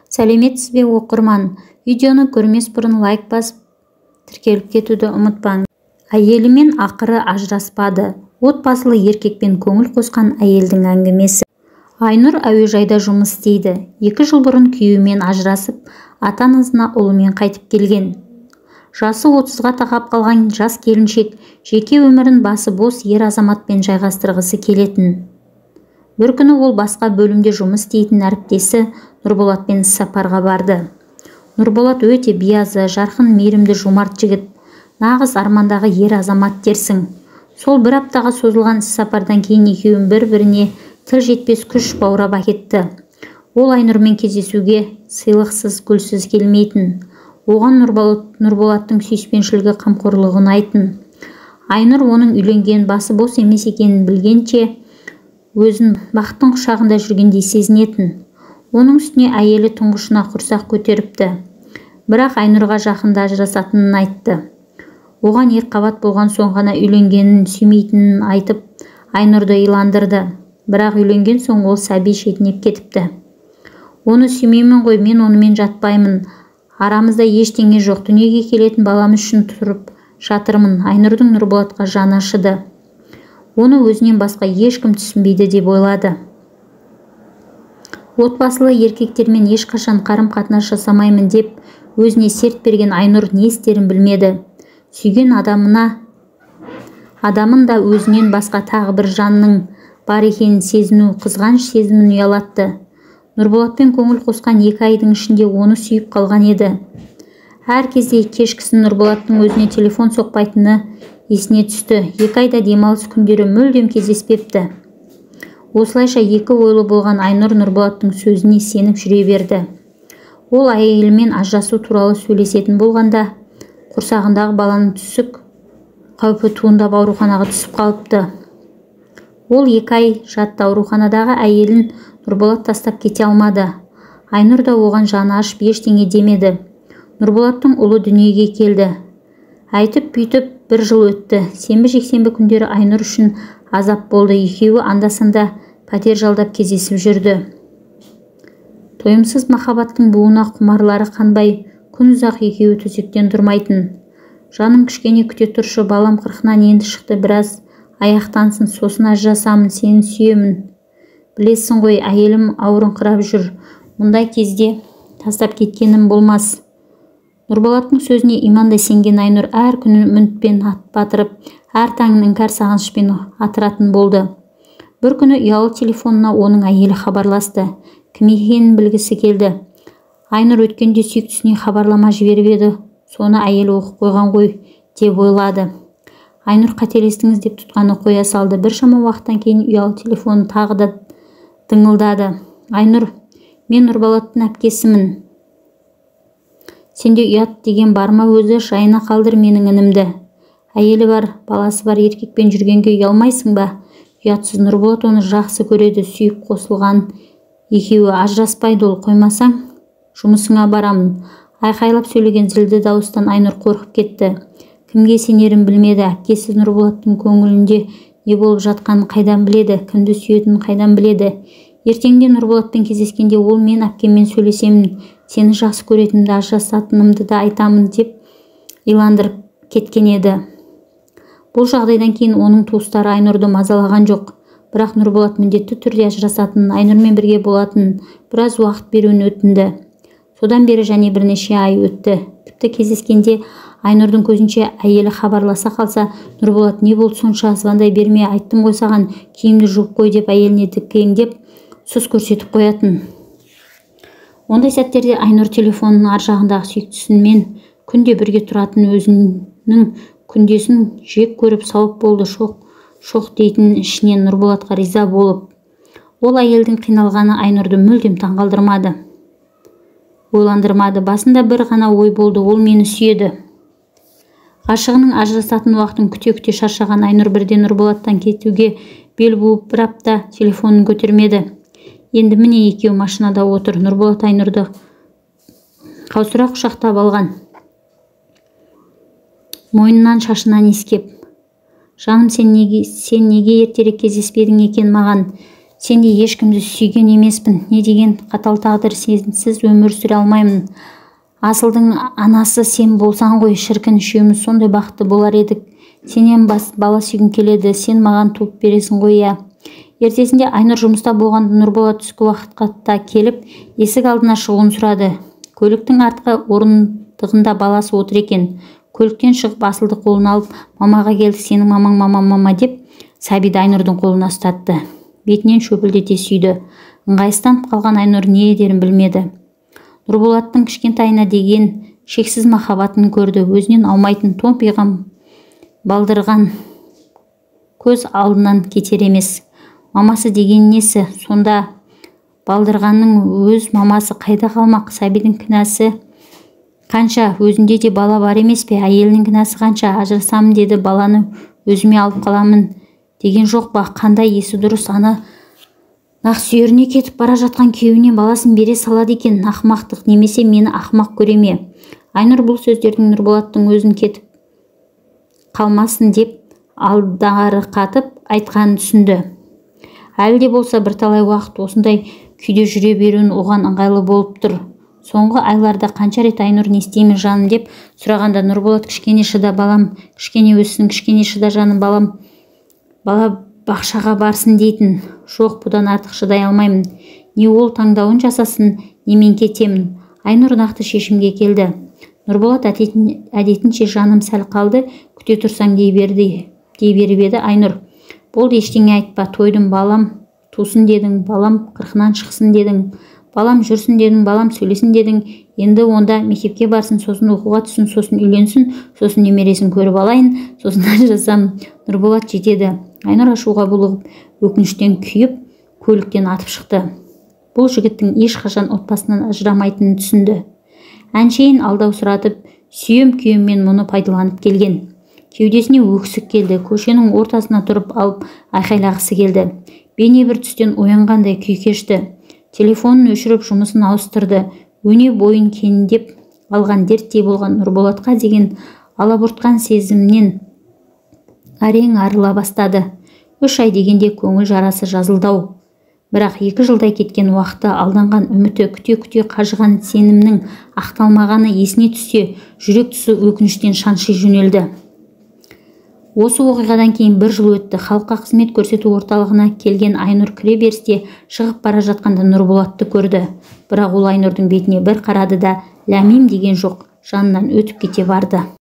Сәлеметсіз бе оқырман? Видеоны көрмес бұрын лайк басып, тіркеліп кетуді ұмытпаңыз. Әйелімен ақыры ажыраспады. Отбасылы еркекпен көңіл қосқан әйелдің әңгімесі. Айнұр әуежайда жұмыс істейді. 2 жыл бұрын күйеуімен ажырасып, ата-анасына ұлымен қайтып келген. Жасы 30-ға тақап қалған жас келіншек жеке өмірін басы бос ер азаматпен жайғастырғысы келетін. Бір күні ол басқа бөлімде жұмыс істейтін әріптесі Нұрболатпен сапарға барды. Нұрболат өте биязы, жарқын, мейірімді, жомарт жігіт. Нағыз армандағы ер азамат дерсің. Сол бір аптаға созылған сапардан кейін екеуін бір-біріне тіл жетпес күш баурап әкетті. Ол Айнұрмен кездесуге сыйлықсыз, гүлсіз келмейтін. Оған Нұрболаттың сүйіспеншілігі, қамқорлығы ұнайтын. Айнұр оның үйленген, басы бос емес екенін білгенше, өзін бақыттың құшағында жүргендей сезінетін. Оның үстіне әйелі тұңғышына құрсақ көтеріпті. Бірақ Айнұрға жақында ажырасатынын айтты. Оған екіқабат болған соң ғана үйленгенін, сүймейтінін айтып, Айнұрды иландырды. Бірақ үйленген соң ол сәби шетінеп кетіпті. Оны сүймеймін ғой, мен онымен жатпаймын. Арамызда ештеңе жоқ, дүниеге келетін баламыз үшін тұрып жатырмын. Айнұрдың Нұрболатқа жаны ашыды. Оны өзінен басқа ешкім түсінбейді деп ойлады. Отбасылы еркектермен ешқашан қарым-қатынас жасамаймын деп өзіне серт берген Айнұр не істерін білмеді. Сүйген адамын да өзінен басқа тағы бір жанның бар екенін сезіну, қызғаныш сезімін ұялатты. Нұрболатпен көңіл қосқан 2 айдың ішінде оны сүйіп қалған еді. Әр кезде кешкісін Нұрболаттың өзіне телефон соқпайтыны есіне түсті. 2 айда демалыс күндері мүлдем кездеспепті. Осылайша 2 ойлы болған Айнұр Нұрболаттың сөзіне сеніп жүре берді. Ол әйелімен ажырасу туралы сөйлесетін болғанда, құрсағындағы баланың түсік қаупі туындап ауруханаға түсіп қалыпты. Ол 2 ай жатты. Ауруханадағы әйелін Нұрболат тастап кете алмады. Айнұр да оған жаны ашып ештеңе демеді. Нұрболаттың ұлы дүниеге келді. Айтып бүйтіп 1 жыл өтті. Сенбі-жексенбі күндері Айнұр үшін азап болды. Екеуі анда-санда пәтер жалдап кездесіп жүрді. Тойымсыз махаббаттың буына құмарлары қанбай, күн ұзақ екеуі төсектен тұрмайтын. Жаным кішкене күте тұршы, балам 40-нан енді шықты, біраз аяқтансын, сосын ажырасамын, сені сүйемін. Білесің ғой, әйелім ауырыңқырап жүр. Мұндай кезде тастап кеткенім болмас. Нұрболаттың сөзіне имандай сенген Айнұр әр күні үмітпен ат батырып, әр таңын іңкәр сағынышпен атыратын болды. Бір күні ұялы телефонына оның әйелі хабарласты. Кім екенін білгісі келді. Айнұр өткенде сүйіктісіне хабарлама жіберіп еді. Соны әйелі оқып қойған ғой деп ойлады. Айнұр қателестіңіз деп тұтқаны қоя салды. Біршама уақыттан кейін ұялы телефоны тағы да дыңылдады. Айнұр, мен Нұрболаттың әпкесімін. Сенде ұят деген бар ма өзі? Жайына қалдыр менің інімді. Әйелі бар, баласы бар еркекпен жүргенге ұялмайсың ба? Ұятсыз. Нұрболат оны жақсы көреді, сүйіп қосылған. Екеуі ажыраспайды. Ол қоймасаң, жұмысыңа барамын. Айқайлап сөйлеген зілді дауыстан Айнұр қорқып кетті. Кімге сенерін білмеді. Әпкесі Нұрболаттың көңілінде не болып жатқанын қайдан біледі, кімді сүйетінін қайдан біледі. Ертеңде Нұрболатпен кездескенде ол мен әпкеммен сөйлесемін, сені жақсы көретінімді, ажырасатынымды да айтамын деп иландырып кеткен еді. Бұл жағдайдан кейін оның туыстары Айнұрды мазалаған жоқ. Бірақ Нұрболат міндетті түрде ажырасатынын, Айнұрмен бірге болатынын, біраз уақыт беруін өтінді. Содан бері және бірнеше ай өтті. Тіпті кездескенде Айнұрдың көзінше әйелі хабарласа қалса, Нұрболат не болды сонша, звондай берме, айттым ғой саған, киімді жуып қой деп әйеліне тіккеңдеп сұс көрсетіп қоятын. Ондай сәттерде Айнұр телефонының ар жағындағы сүйіктісімен күнде бірге тұратын өзінің күндесін жек көріп сауып болды, шоқ дейтін ішінен Нұрболатқа риза болып. Ол әйелдің қиналғаны Айнұрды мүлдем таңғалдырмады, ойландырмады. Басында бір ғана ой болды, ол мені сүйеді. Ғашығының ажырасатын уақытын күте-күте шаршаған Айнұр бірден Нұрболаттан кетуге бел буып, бір апта телефонын көтермеді. Енді міне екеуі машинада отыр. Нұрболат Айнұрды қаусыра құшақтап алған. Мойнынан шашынан иіскеп, жаным, сен неге ертерек кездеспедің екен маған? Сендей ешкімді сүйген емеспін. Не деген қатал тағдыр, сенсіз өмір сүре алмаймын. Асылдың анасы сен болсаң ғой, шіркін, үшеуміз сондай бақытты болар едік. Сенен бала сүйгім келеді, сен маған туып бересің ғой. Иә. Ертесінде Айнұр жұмыста болғанда Нұрболат түскі уақытта келіп, есік алдына шығуын сұрады. Көліктің артқы орындығында баласы отыр екен. Көліктен шығып Асылды қолына алып, мамаға келдік, сенің мамаң мама деп, сәбиді Айнұрдың қолына ұстатты. Бетінен шөпілдете сүйді. Ыңғайсызданып қалған Айнұр не едерін білмеді. Нұрболаттың кішкентайына деген шексіз махаббатын көрді. Өзінен аумайтын томпиған балдырған көз алдынан кетер емес. Мамасы деген несі? Сонда балдырғанның өз мамасы қайда қалмақ? Сәбидің кінәсі қанша? Өзінде де бала бар емес пе? Әйелінің кінәсі қанша? Ажырасамын деді, баланы өзіме алып қаламын деген жоқ па? Қандай есі дұрыс? Ана нақсүйеріне кетіп бара жатқан күйеуіне баласын бере салады екен. Ақымақтық, немесе мені ақымақ көре ме? Айнұр бұл сөздердің Нұрболаттың өзін кетіп қалмасын деп алдары қатып айтқанын түсінді. Әлі де болса бірталай уақыт осындай күйде жүре беруін оған ыңғайлы болып тұр. Соңғы айларда қанша рет Айнұр не істеймін жаным деп сұрағанда Нұрболат кішкене шыда балам, кішкене өссін, кішкене шыда жаным балам, бала бақшаға барсын дейтін. Жоқ, бұдан артық шыдай алмаймын. Не ол таңдауын жасасын, не мен кетемін. Айнұр нақты шешімге келді. Нұрболат әдетінше жаным сәл қалды, күте тұрсаң дей беріп еді. Айнұр, болды, ештеңе айтпа, тойдым балам, тусын дедің, балам қырқынан шықсын дедің, балам жүрсін дедің, балам сөйлесін дедің. Енді онда мектепке барсын, сосын оқуға түссін, сосын үйленсін, сосын немересін көріп алайын, сосын ажырасам. Нұрболат жетеді. Айнұр ашуға булығып, өкініштен күйіп, көліктен атып шықты. Бұл жігіттің ешқашан отбасынан ажырамайтынын түсінді. Әншейін алдаусыратып, сүйем күйеммен мұны пайдаланып келген. Кеудесіне өксік келді. Көшенің ортасына тұрып алып айқайлағысы келді. Бейне бір түстен оянғандай күй кешті. Телефонын өшіріп жұмысын ауыстырды. Өне бойын кеңдеп алған дерттей болған Нұрболатқа деген алабұртқан сезімнен әрең арыла бастады. 3 ай дегенде көңіл жарасы жазылдау. Бірақ 2 жылдай кеткен уақытта алданған үміті, күте-күте қажыған сенімнің ақталмағаны есіне түссе, жүрек тұсы өкініштен шанши жөнелді. Осы оқиғадан кейін 1 жыл өтті. Халыққа қызмет көрсету орталығына келген Айнұр кіре берісте шығып бара жатқанда Нұрболатты көрді. Бірақ ол Айнұрдың бетіне бір қарады да ләмим деген жоқ, жанынан өтіп кете барды.